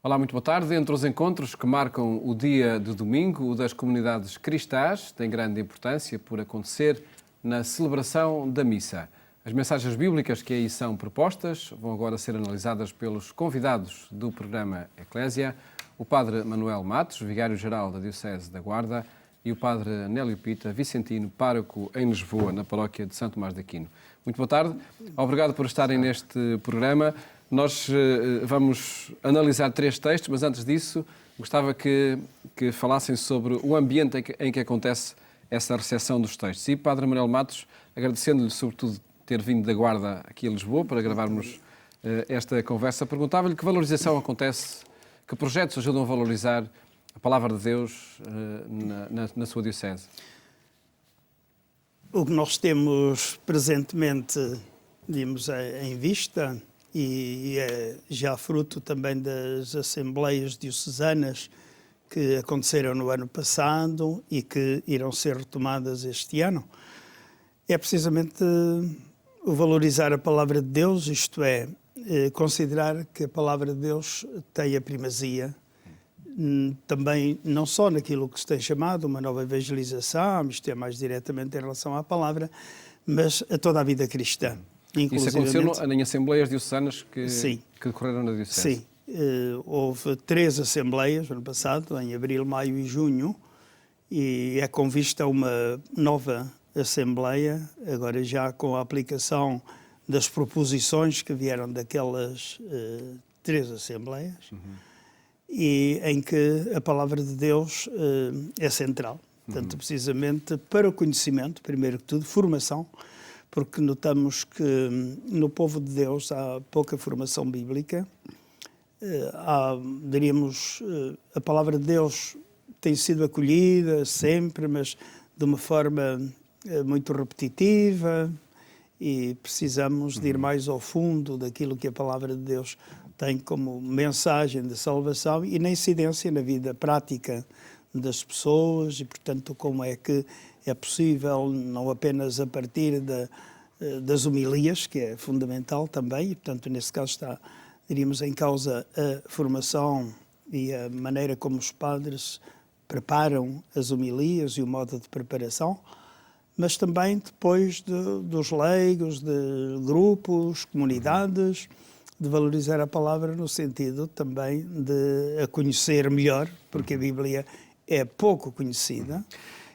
Olá, muito boa tarde. Entre os encontros que marcam o dia de domingo, o das comunidades cristãs tem grande importância por acontecer na celebração da missa. As mensagens bíblicas que aí são propostas vão agora ser analisadas pelos convidados do programa Eclésia, o padre Manuel Matos, vigário-geral da Diocese da Guarda, e o padre Nélio Pita, vicentino, pároco em Lisboa, na paróquia de São Tomás de Aquino. Muito boa tarde. Obrigado por estarem neste programa. Nós vamos analisar 3 textos, mas antes disso gostava que falassem sobre o ambiente em que acontece essa recepção dos textos. E Padre Manuel Matos, agradecendo-lhe sobretudo ter vindo da Guarda aqui a Lisboa para gravarmos esta conversa, perguntava-lhe que valorização acontece, que projetos ajudam a valorizar a Palavra de Deus na sua Diocese. O que nós temos presentemente, digamos, em vista, e é já fruto também das assembleias diocesanas que aconteceram no ano passado e que irão ser retomadas este ano, é precisamente o valorizar a Palavra de Deus, isto é, considerar que a Palavra de Deus tem a primazia, também não só naquilo que se tem chamado uma nova evangelização, isto é mais diretamente em relação à Palavra, mas a toda a vida cristã. Isso aconteceu em assembleias diocesanas que decorreram na Diocese? Sim, houve 3 assembleias no ano passado, em abril, maio e junho, e é com vista a uma nova assembleia, agora já com a aplicação das proposições que vieram daquelas 3 assembleias, e em que a Palavra de Deus é central. Portanto, precisamente para o conhecimento, primeiro que tudo, formação, porque notamos que no povo de Deus há pouca formação bíblica. Diríamos, a Palavra de Deus tem sido acolhida sempre, mas de uma forma muito repetitiva, e precisamos de ir mais ao fundo daquilo que a Palavra de Deus tem como mensagem de salvação e na incidência na vida prática das pessoas, e, portanto, como é que é possível, não apenas a partir das homilias, que é fundamental também, e, portanto, nesse caso está, diríamos, em causa a formação e a maneira como os padres preparam as homilias e o modo de preparação, mas também depois dos leigos, de grupos, comunidades, de valorizar a palavra no sentido também de a conhecer melhor, porque a Bíblia é pouco conhecida.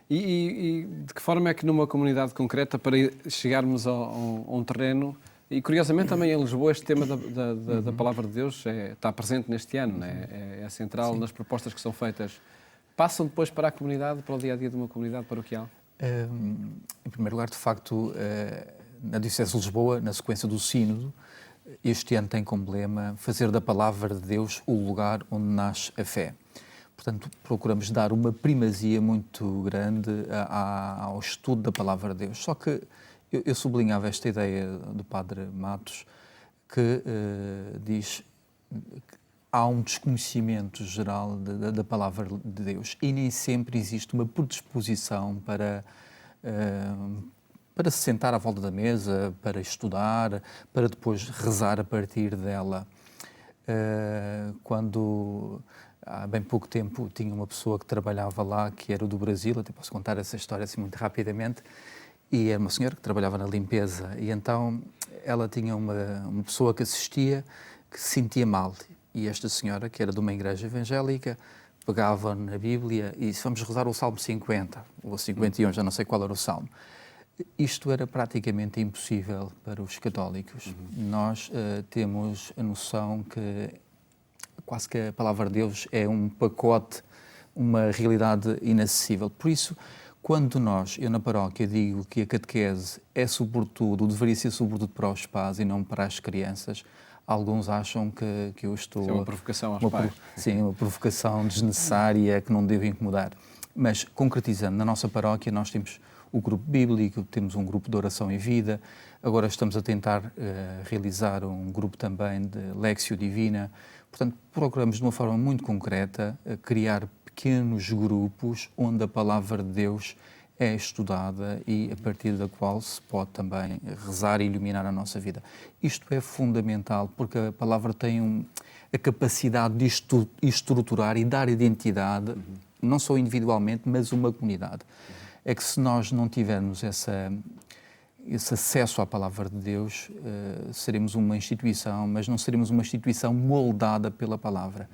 E de que forma é que numa comunidade concreta, para chegarmos a um terreno, e curiosamente também em Lisboa este tema da Palavra de Deus está presente neste ano, né? É central. Sim. Nas propostas que são feitas, passam depois para a comunidade, para o dia-a-dia de uma comunidade paroquial? Em primeiro lugar, de facto, na Diocese de Lisboa, na sequência do Sínodo, este ano tem como lema fazer da Palavra de Deus o lugar onde nasce a fé. Portanto, procuramos dar uma primazia muito grande ao estudo da Palavra de Deus. Só que eu sublinhava esta ideia do Padre Matos, que diz que há um desconhecimento geral da Palavra de Deus e nem sempre existe uma predisposição para se sentar à volta da mesa, para estudar, para depois rezar a partir dela. Quando há bem pouco tempo tinha uma pessoa que trabalhava lá, que era do Brasil, até posso contar essa história assim muito rapidamente, e era uma senhora que trabalhava na limpeza, e então ela tinha uma pessoa que assistia que se sentia mal, e esta senhora, que era de uma igreja evangélica, pegava na Bíblia e disse: vamos rezar o Salmo 50, ou 51, já não sei qual era o Salmo. Isto era praticamente impossível para os católicos. Nós temos a noção que quase que a Palavra de Deus é um pacote, uma realidade inacessível. Por isso, quando eu na paróquia digo que a catequese é sobretudo, deveria ser sobretudo para os pais e não para as crianças, alguns acham que eu estou... Isso é uma provocação aos pais. Sim, uma provocação desnecessária que não deve incomodar. Mas, concretizando, na nossa paróquia nós temos o grupo bíblico, temos um grupo de oração e vida, agora estamos a tentar realizar um grupo também de Lectio Divina. Portanto, procuramos de uma forma muito concreta criar pequenos grupos onde a Palavra de Deus é estudada e a partir da qual se pode também rezar e iluminar a nossa vida. Isto é fundamental porque a palavra tem a capacidade de estruturar e dar identidade, não só individualmente, mas uma comunidade. É que se nós não tivermos esse acesso à palavra de Deus, seremos uma instituição, mas não seremos uma instituição moldada pela palavra.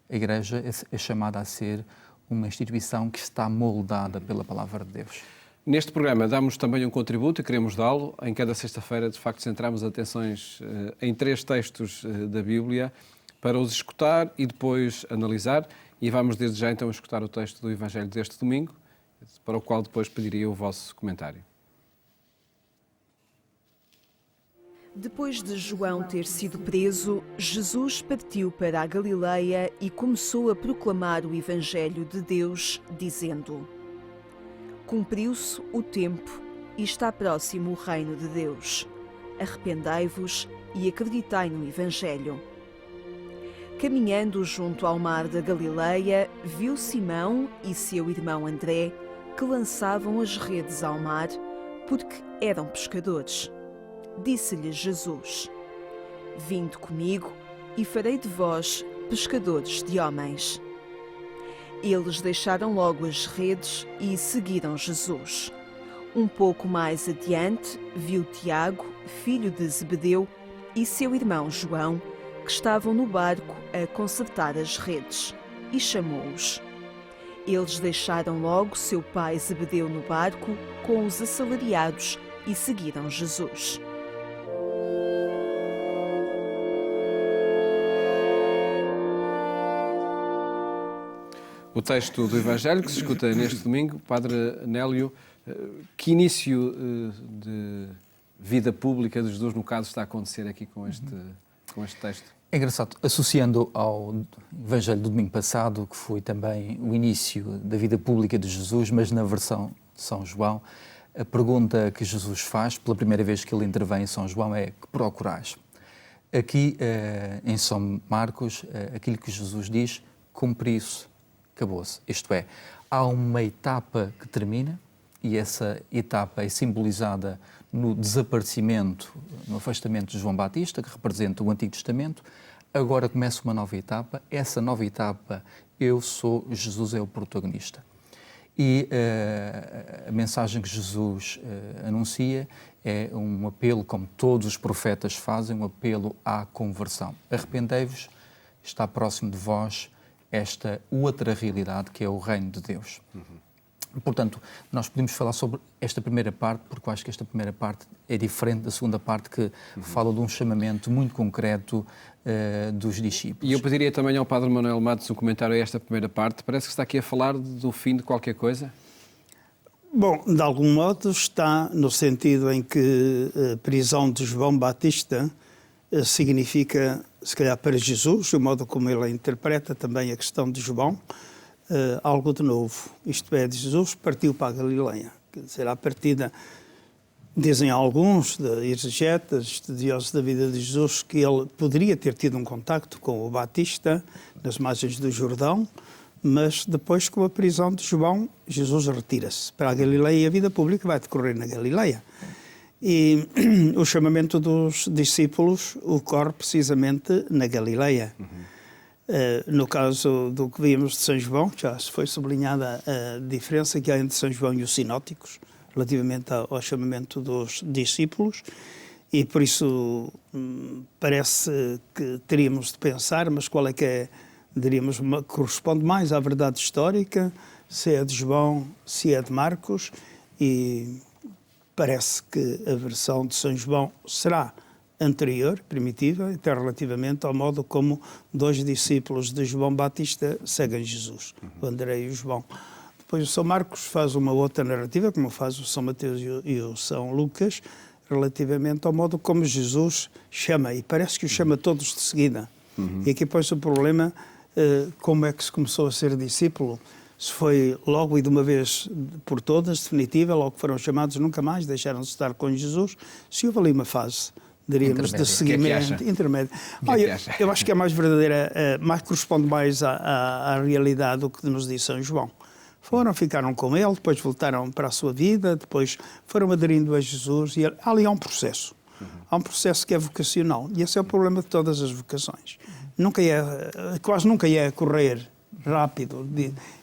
A Igreja é chamada a ser uma instituição que está moldada pela palavra de Deus. Neste programa damos também um contributo e queremos dá-lo. Em cada sexta-feira, de facto, centramos atenções em 3 textos da Bíblia para os escutar e depois analisar. E vamos desde já então escutar o texto do Evangelho deste domingo, para o qual depois pediria o vosso comentário. Depois de João ter sido preso, Jesus partiu para a Galileia e começou a proclamar o Evangelho de Deus, dizendo: Cumpriu-se o tempo e está próximo o reino de Deus. Arrependei-vos e acreditai no Evangelho. Caminhando junto ao mar da Galileia, viu Simão e seu irmão André, que lançavam as redes ao mar, porque eram pescadores. Disse-lhe Jesus: Vinde comigo e farei de vós pescadores de homens. Eles deixaram logo as redes e seguiram Jesus. Um pouco mais adiante, viu Tiago, filho de Zebedeu, e seu irmão João, que estavam no barco a consertar as redes, e chamou-os. Eles deixaram logo seu pai Zebedeu no barco com os assalariados e seguiram Jesus. O texto do Evangelho que se escuta neste domingo, Padre Nélio, que início de vida pública de Jesus, no caso, está a acontecer aqui com este texto? É engraçado, associando ao Evangelho do domingo passado, que foi também o início da vida pública de Jesus, mas na versão de São João, a pergunta que Jesus faz, pela primeira vez que ele intervém em São João, é: que procurais? Aqui, em São Marcos, aquilo que Jesus diz: cumpri-se, acabou-se. Isto é, há uma etapa que termina, e essa etapa é simbolizada no desaparecimento, no afastamento de João Batista, que representa o Antigo Testamento. Agora começa uma nova etapa. Essa nova etapa, Jesus é o protagonista. E a mensagem que Jesus anuncia é um apelo, como todos os profetas fazem, um apelo à conversão. Arrependei-vos, está próximo de vós esta outra realidade que é o reino de Deus. Portanto, nós podemos falar sobre esta primeira parte, porque eu acho que esta primeira parte é diferente da segunda parte, que fala de um chamamento muito concreto dos discípulos. E eu pediria também ao Padre Manuel Matos um comentário a esta primeira parte. Parece que está aqui a falar do fim de qualquer coisa. Bom, de algum modo está no sentido em que a prisão de João Batista significa, se calhar para Jesus, o modo como ele interpreta também a questão de João, algo de novo. Isto é, de Jesus partiu para a Galileia. Quer dizer, à partida, dizem alguns, exegetas, estudiosos da vida de Jesus, que ele poderia ter tido um contacto com o Batista nas margens do Jordão, mas depois, com a prisão de João, Jesus retira-se para a Galileia e a vida pública vai decorrer na Galileia. E o chamamento dos discípulos ocorre precisamente na Galileia. No caso do que vimos de São João, já foi sublinhada a diferença que há entre São João e os sinóticos, relativamente ao chamamento dos discípulos, e por isso parece que teríamos de pensar, mas qual é que é, diríamos, corresponde mais à verdade histórica, se é de João, se é de Marcos, e parece que a versão de São João será anterior, primitiva, até relativamente ao modo como 2 discípulos de João Batista seguem Jesus, o André e o João. Depois o São Marcos faz uma outra narrativa, como faz o São Mateus e o São Lucas, relativamente ao modo como Jesus chama, e parece que os chama todos de seguida. E aqui põe-se o problema, como é que se começou a ser discípulo, se foi logo e de uma vez por todas, definitiva, logo foram chamados, nunca mais deixaram de estar com Jesus, se houve ali uma fase, diríamos, de seguimento intermédio. Eu acho que é mais verdadeira, mais corresponde mais à realidade do que nos diz São João. ficaram com ele, depois voltaram para a sua vida, depois foram aderindo a Jesus. E ali há um processo. Há um processo que é vocacional. E esse é o problema de todas as vocações. Quase nunca é correr rápido.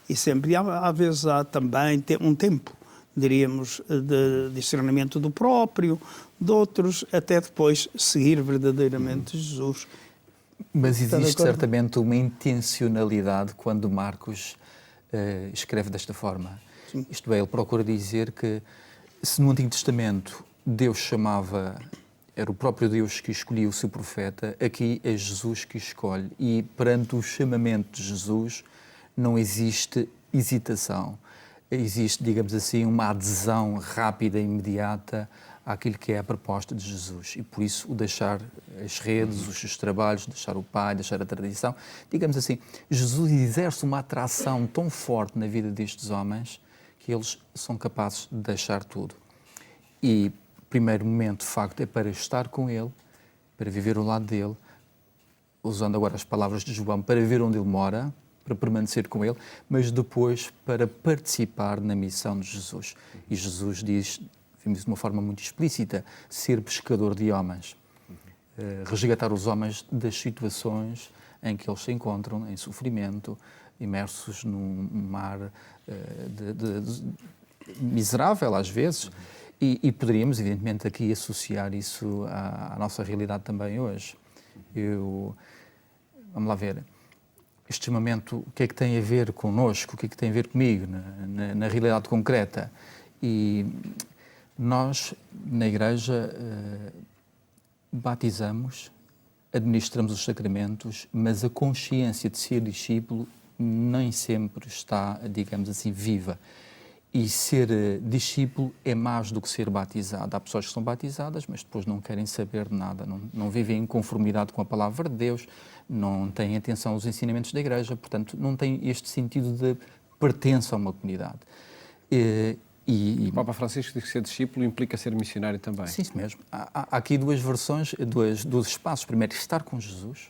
E sempre, às vezes há também um tempo, diríamos, de discernimento do próprio, de outros, até depois seguir verdadeiramente Jesus. Mas existe certamente uma intencionalidade quando Marcos escreve desta forma. Sim. Isto é, ele procura dizer que se no Antigo Testamento Deus chamava, era o próprio Deus que escolhia o seu profeta, aqui é Jesus que escolhe. E perante o chamamento de Jesus não existe hesitação. Existe, digamos assim, uma adesão rápida e imediata àquilo que é a proposta de Jesus. E por isso o deixar as redes, os seus trabalhos, deixar o pai, deixar a tradição. Digamos assim, Jesus exerce uma atração tão forte na vida destes homens que eles são capazes de deixar tudo. E o primeiro momento, de facto, é para estar com ele, para viver ao lado dele, usando agora as palavras de João, para ver onde ele mora, para permanecer com ele, mas depois para participar na missão de Jesus. E Jesus diz, vimos de uma forma muito explícita, ser pescador de homens. Resgatar os homens das situações em que eles se encontram, em sofrimento, imersos num mar miserável, às vezes. E poderíamos, evidentemente, aqui associar isso à nossa realidade também hoje. Vamos lá ver. Este chamamento, o que é que tem a ver connosco, o que é que tem a ver comigo, na realidade concreta? E nós, na Igreja, batizamos, administramos os sacramentos, mas a consciência de ser discípulo nem sempre está, digamos assim, viva. E ser discípulo é mais do que ser batizado. Há pessoas que são batizadas, mas depois não querem saber de nada, não vivem em conformidade com a palavra de Deus, não têm atenção aos ensinamentos da Igreja, portanto, não têm este sentido de pertença a uma comunidade. O Papa Francisco diz que ser discípulo implica ser missionário também. Sim, isso mesmo. Há aqui duas versões, dois espaços. Primeiro, estar com Jesus,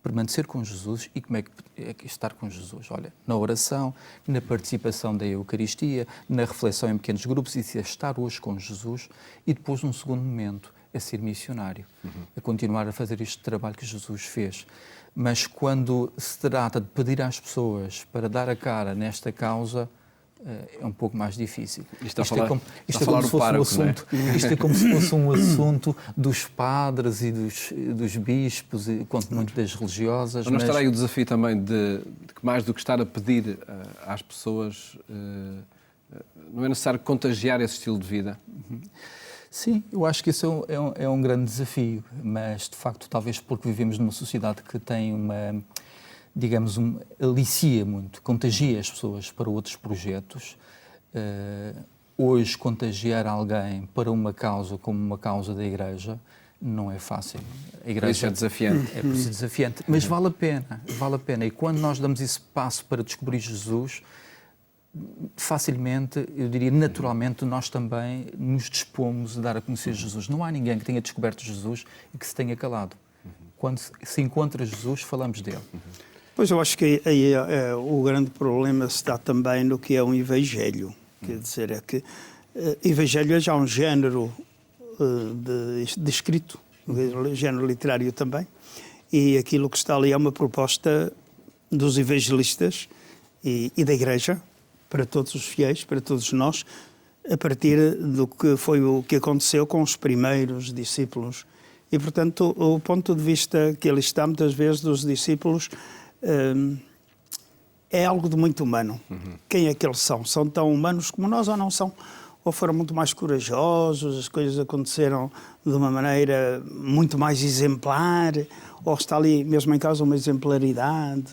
permanecer com Jesus. E como é que estar com Jesus? Olha, na oração, na participação da Eucaristia, na reflexão em pequenos grupos, isso é estar hoje com Jesus. E depois, num segundo momento, é ser missionário, é continuar a fazer este trabalho que Jesus fez. Mas quando se trata de pedir às pessoas para dar a cara nesta causa, é um pouco mais difícil. Isto é como se fosse um assunto dos padres e dos bispos, e quanto muito das religiosas. Mas não estará aí o desafio também de que, mais do que estar a pedir às pessoas, não é necessário contagiar esse estilo de vida? Sim, eu acho que esse é um grande desafio, mas de facto talvez porque vivemos numa sociedade que tem alicia muito, contagia as pessoas para outros projetos. Hoje, contagiar alguém para uma causa como uma causa da Igreja não é fácil. A Igreja isso é desafiante. É desafiante, mas vale a pena. E quando nós damos esse passo para descobrir Jesus, facilmente, eu diria naturalmente, nós também nos dispomos a dar a conhecer Jesus. Não há ninguém que tenha descoberto Jesus e que se tenha calado. Quando se encontra Jesus, falamos dele. Pois eu acho que aí o grande problema está também no que é um evangelho. Quer dizer, é que evangelho é já um género de escrito, um género literário também, e aquilo que está ali é uma proposta dos evangelistas e da Igreja, para todos os fiéis, para todos nós, a partir do que foi o que aconteceu com os primeiros discípulos. E, portanto, o ponto de vista que ele está, muitas vezes, dos discípulos, é algo de muito humano. Quem é que eles são? São tão humanos como nós ou não são? Ou foram muito mais corajosos, as coisas aconteceram de uma maneira muito mais exemplar, ou está ali mesmo em causa uma exemplaridade?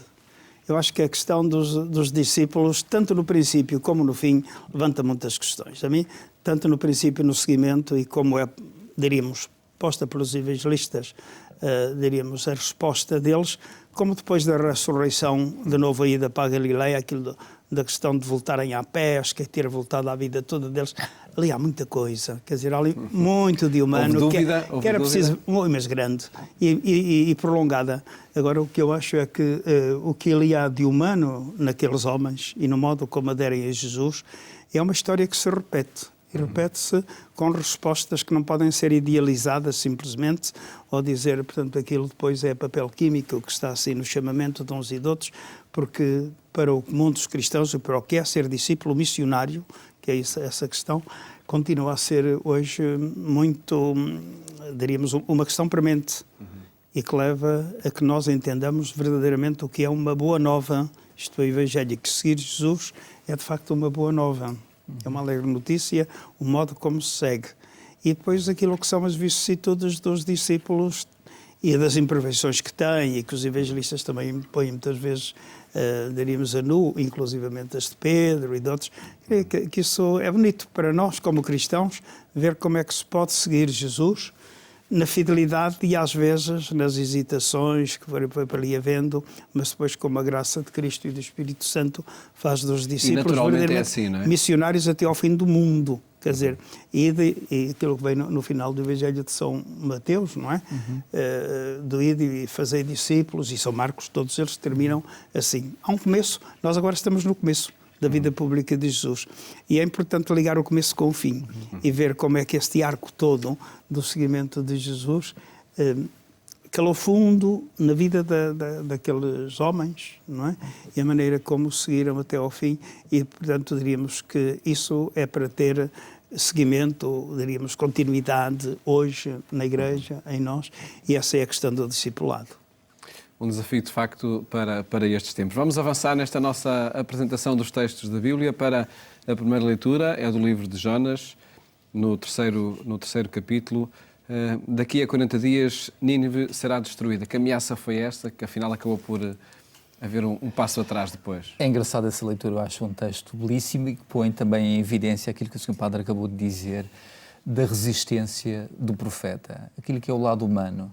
Eu acho que a questão dos discípulos, tanto no princípio como no fim, levanta muitas questões. A mim, tanto no princípio, no seguimento, e como é, diríamos, posta pelos evangelistas, diríamos, a resposta deles, como depois da ressurreição, de novo a ida para a Galileia, aquilo da questão de voltarem à pesca e ter voltado à vida toda deles. Ali há muita coisa, quer dizer, há ali muito de humano. Houve dúvida? Que era preciso, mas grande e prolongada. Agora, o que eu acho é que o que ali há de humano naqueles homens e no modo como aderem a Jesus é uma história que se repete. E repete-se com respostas que não podem ser idealizadas simplesmente, ou dizer, portanto, aquilo depois é papel químico que está assim no chamamento de uns e de outros, porque para o mundo dos cristãos e para o que é ser discípulo missionário, que é essa questão, continua a ser hoje muito, diríamos, uma questão premente e que leva a que nós entendamos verdadeiramente o que é uma boa nova, isto é, o Evangelho, que seguir Jesus é de facto uma boa nova. É uma alegre notícia, o modo como se segue. E depois aquilo que são as vicissitudes dos discípulos e das imperfeições que têm e que os evangelistas também põem muitas vezes, diríamos, a nu, inclusivamente as de Pedro e de outros. Creio que isso é bonito para nós, como cristãos, ver como é que se pode seguir Jesus na fidelidade e às vezes nas hesitações que foi para ali havendo, mas depois com a graça de Cristo e do Espírito Santo faz dos discípulos verdadeiramente assim, não é? missionários até ao fim do mundo. Quer dizer, e aquilo que vem no final do Evangelho de São Mateus, não é? Do ide e fazei discípulos, e São Marcos, todos eles terminam assim. Há um começo, nós agora estamos no começo da vida pública de Jesus. E é importante ligar o começo com o fim e ver como é que este arco todo do seguimento de Jesus calou fundo na vida daqueles homens, não é? E a maneira como seguiram até ao fim e, portanto, diríamos que isso é para ter seguimento, diríamos, continuidade hoje na Igreja, em nós, e essa é a questão do discipulado. Um desafio, de facto, para estes tempos. Vamos avançar nesta nossa apresentação dos textos da Bíblia para a primeira leitura, é do livro de Jonas, no terceiro capítulo. Daqui a 40 dias, Nínive será destruída. Que ameaça foi esta, que afinal acabou por haver um passo atrás depois? É engraçado essa leitura, eu acho um texto belíssimo e que põe também em evidência aquilo que o Sr. Padre acabou de dizer, da resistência do profeta, aquilo que é o lado humano.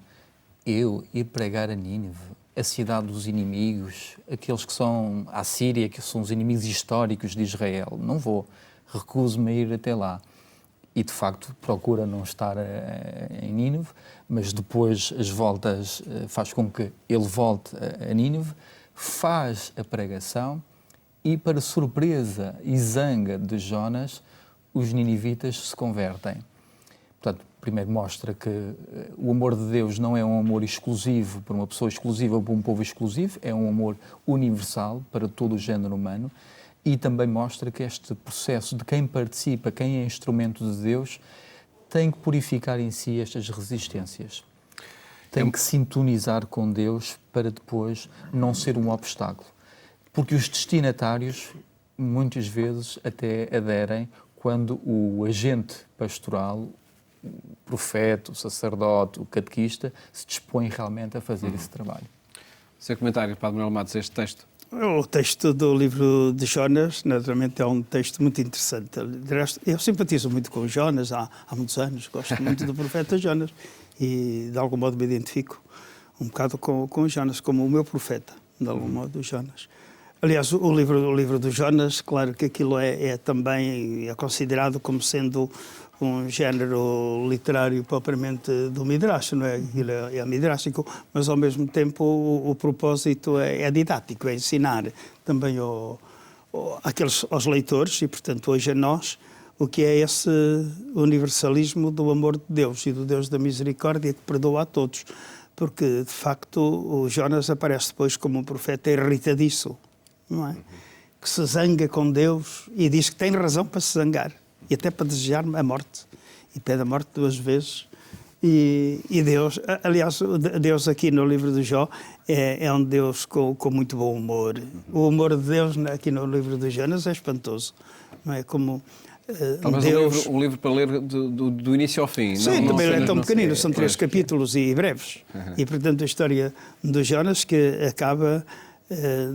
Eu ir pregar a Nínive, a cidade dos inimigos, aqueles que são a Síria, que são os inimigos históricos de Israel. Não vou, recuso-me a ir até lá. E, de facto, procura não estar em Nínive, mas depois as voltas faz com que ele volte a Nínive, faz a pregação e, para surpresa e zanga de Jonas, os ninivitas se convertem. Portanto, primeiro mostra que o amor de Deus não é um amor exclusivo para uma pessoa exclusiva ou para um povo exclusivo, é um amor universal para todo o género humano e também mostra que este processo de quem participa, quem é instrumento de Deus, tem que purificar em si estas resistências. Tem que sintonizar com Deus para depois não ser um obstáculo. Porque os destinatários, muitas vezes, até aderem quando o agente pastoral, o profeta, o sacerdote, o catequista, se dispõe realmente a fazer esse trabalho. Seu comentário, Padre Manuel Matos, este texto? O texto do livro de Jonas, naturalmente, é um texto muito interessante. Eu simpatizo muito com Jonas há muitos anos, gosto muito do profeta Jonas e, de algum modo, me identifico um bocado com Jonas, como o meu profeta, de algum modo, Jonas. Aliás, o livro do Jonas, claro que aquilo é também considerado como sendo um género literário propriamente do Midrash, não é? Aquilo é midrástico, mas ao mesmo tempo o propósito é didático, é ensinar também aos leitores e, portanto, hoje a nós, o que é esse universalismo do amor de Deus e do Deus da misericórdia que perdoa a todos. Porque, de facto, o Jonas aparece depois como um profeta irritadiço, não é? Que se zanga com Deus e diz que tem razão para se zangar e até para desejar a morte. E pede a morte 2 vezes. E Deus, aliás, Deus aqui no livro de Jó é um Deus com muito bom humor. O humor de Deus aqui no livro de Jonas é espantoso. Não é como... Talvez Deus... um livro para ler do início ao fim. Sim, não também é tão pequenino, são 3 pois. capítulos e breves. E, portanto, a história de Jonas que acaba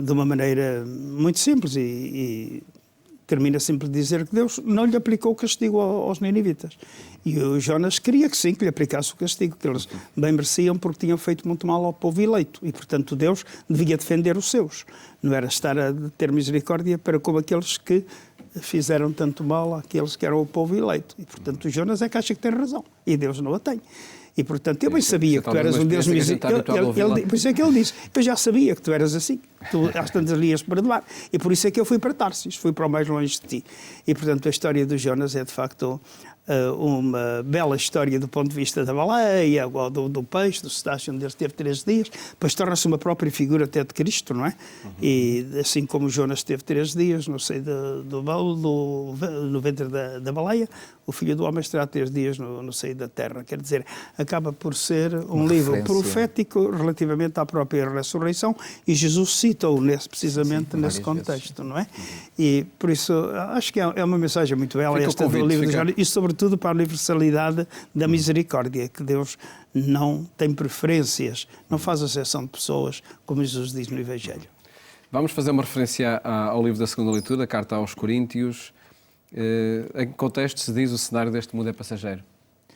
de uma maneira muito simples e termina sempre de dizer que Deus não lhe aplicou o castigo aos ninivitas. E o Jonas queria que sim, que lhe aplicasse o castigo, que eles bem mereciam porque tinham feito muito mal ao povo eleito. E, portanto, Deus devia defender os seus. Não era estar a ter misericórdia para com aqueles que fizeram tanto mal àqueles que eram o povo eleito. E, portanto, o Jonas é que acha que tem razão. E Deus não a tem. E, portanto, eu bem sabia que tu eras um Deus misericordioso. Por isso é que ele disse, eu já sabia que tu eras assim, tu às tantas ali ias perdoar. E por isso é que eu fui para Tarsis, fui para o mais longe de ti. E, portanto, a história do Jonas é, de facto, uma bela história do ponto de vista da baleia, ou do peixe, do cetáceo, onde ele esteve 3 dias, depois torna-se uma própria figura até de Cristo, não é? E assim como Jonas esteve 3 dias no seio no ventre da baleia, o Filho do Homem estará 3 dias no seio da terra. Quer dizer, acaba por ser um livro profético relativamente à própria ressurreição, e Jesus cita-o precisamente nesse contexto, não é? E por isso acho que é uma mensagem muito bela esta do livro de Jonas, e sobretudo para a universalidade da misericórdia, que Deus não tem preferências, não faz exceção de pessoas, como Jesus diz no Evangelho. Vamos fazer uma referência ao livro da segunda leitura, a carta aos Coríntios. Em que contexto se diz o cenário deste mundo é passageiro?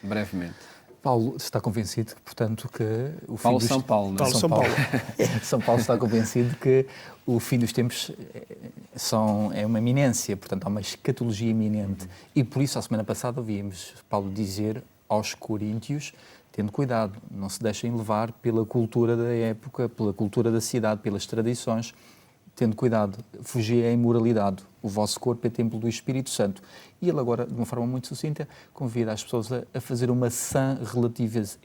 Brevemente. Paulo está convencido, portanto, que o fim dos... São Paulo, não é? São Paulo. São Paulo está convencido que o fim dos tempos é uma iminência, portanto, há uma escatologia iminente. E por isso, a semana passada, ouvimos Paulo dizer aos coríntios, tendo cuidado, não se deixem levar pela cultura da época, pela cultura da cidade, pelas tradições, tendo cuidado, fugir à imoralidade. O vosso corpo é templo do Espírito Santo. E ele agora, de uma forma muito sucinta, convida as pessoas a fazer uma sã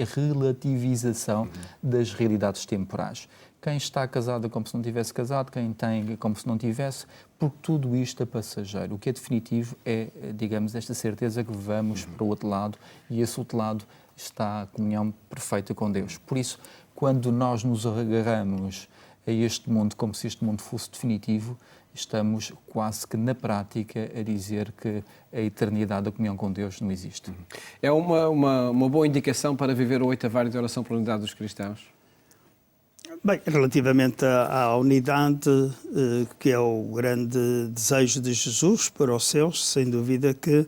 relativização das realidades temporais. Quem está casado é como se não tivesse casado, quem tem é como se não tivesse, porque tudo isto é passageiro. O que é definitivo é, digamos, esta certeza que vamos para o outro lado, e esse outro lado está a comunhão perfeita com Deus. Por isso, quando nós nos agarramos a este mundo como se este mundo fosse definitivo, estamos quase que na prática a dizer que a eternidade da comunhão com Deus não existe. É uma boa indicação para viver o oitavário de oração pela unidade dos cristãos? Bem, relativamente à unidade, que é o grande desejo de Jesus para os seus, sem dúvida que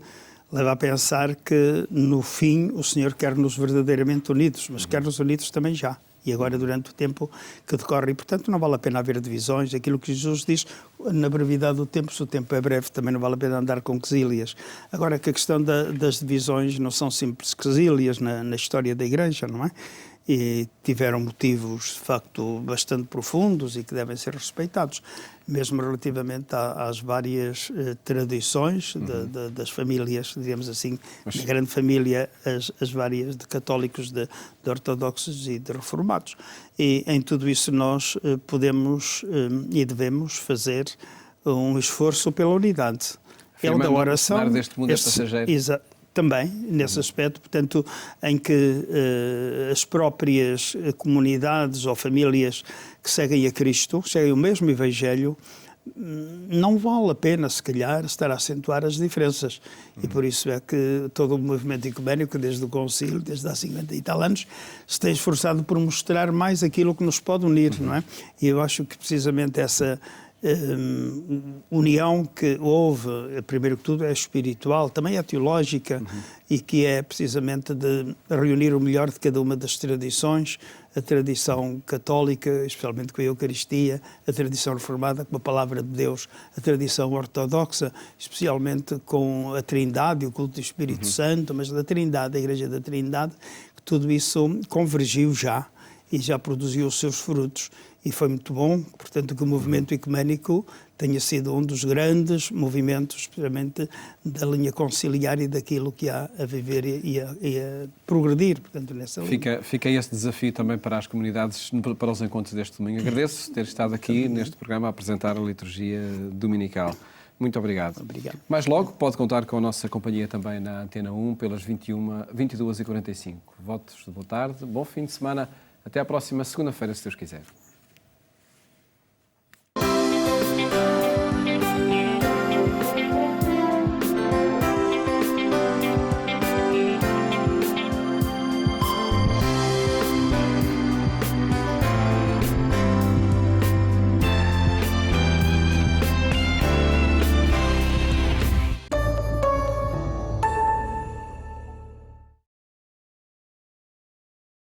leva a pensar que no fim o Senhor quer-nos verdadeiramente unidos, mas quer-nos unidos também já. E agora, durante o tempo que decorre. E, portanto, não vale a pena haver divisões. Aquilo que Jesus diz, na brevidade do tempo, se o tempo é breve, também não vale a pena andar com quesílias. Agora, que a questão das divisões não são simples quesílias na história da Igreja, não é? E tiveram motivos, de facto, bastante profundos e que devem ser respeitados, mesmo relativamente às várias tradições das famílias, digamos assim, da grande família, as várias de católicos, de ortodoxos e de reformados. E em tudo isso nós podemos e devemos fazer um esforço pela unidade. Ele da oração... deste mundo é passageiro. Também, nesse aspecto, portanto, em que as próprias comunidades ou famílias que seguem a Cristo, seguem o mesmo Evangelho, não vale a pena, se calhar, estar a acentuar as diferenças. E por isso é que todo o movimento ecuménico, desde o Concílio, desde há 50 e tal anos, se tem esforçado por mostrar mais aquilo que nos pode unir, não é? E eu acho que precisamente essa união que houve, primeiro que tudo, é espiritual, também é teológica, e que é precisamente de reunir o melhor de cada uma das tradições, a tradição católica, especialmente com a Eucaristia, a tradição reformada com a Palavra de Deus, a tradição ortodoxa, especialmente com a Trindade, o culto do Espírito Santo, mas da Trindade, a Igreja da Trindade, que tudo isso convergiu já e já produziu os seus frutos. E foi muito bom, portanto, que o movimento ecuménico tenha sido um dos grandes movimentos, especialmente da linha conciliar e daquilo que há a viver e a progredir, portanto, nessa linha. Fica esse desafio também para as comunidades, para os encontros deste domingo. Agradeço ter estado aqui neste programa a apresentar a liturgia dominical. Muito obrigado. Obrigado. Mais logo, pode contar com a nossa companhia também na Antena 1, pelas 22h45. Votos de boa tarde, bom fim de semana. Até à próxima segunda-feira, se Deus quiser.